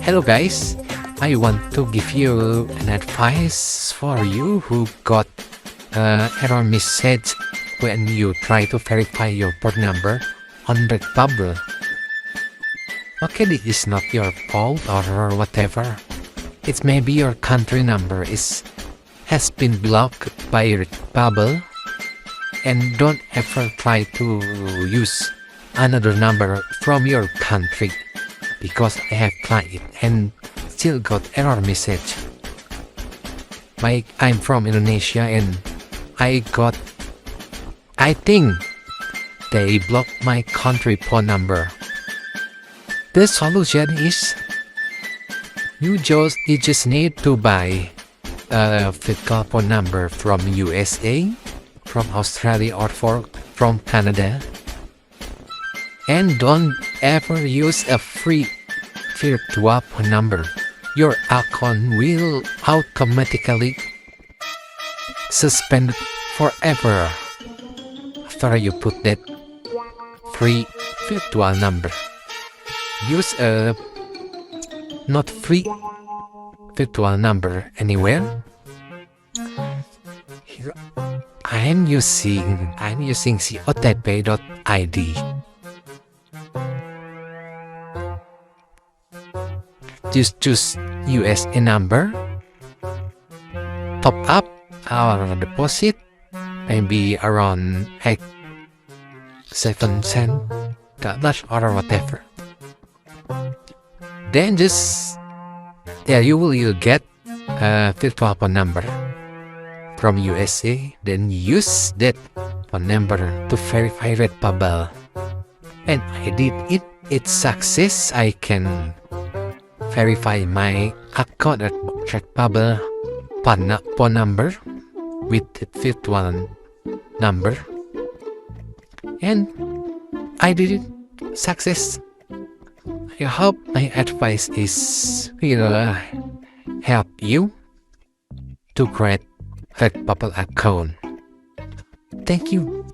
Hello guys, I want to give you an advice for you who got error message when you try to verify your phone number on Redbubble. Okay, this is not your fault or whatever. It's maybe your country number has been blocked by Redbubble, and don't ever try to use another number from your country, because I have tried it and still got error message. I'm from Indonesia and I think they blocked my country phone number. The solution is you just need to buy a physical phone number from USA, from Australia, or from Canada, and don't ever use a free virtual phone number. Your account will automatically suspend forever after you put that free virtual number. Use a not free virtual number anywhere. Here I'm using COTP.id. Just choose USA number, top up our deposit, maybe around $7 or whatever. Then you will get a virtual phone number from USA. Then use that phone number to verify Redbubble. And I did it. It's success. I can verify my account at Redbubble phone number with the virtual number, and I did it. Success. I hope my advice will help you to create Redbubble account. Thank you.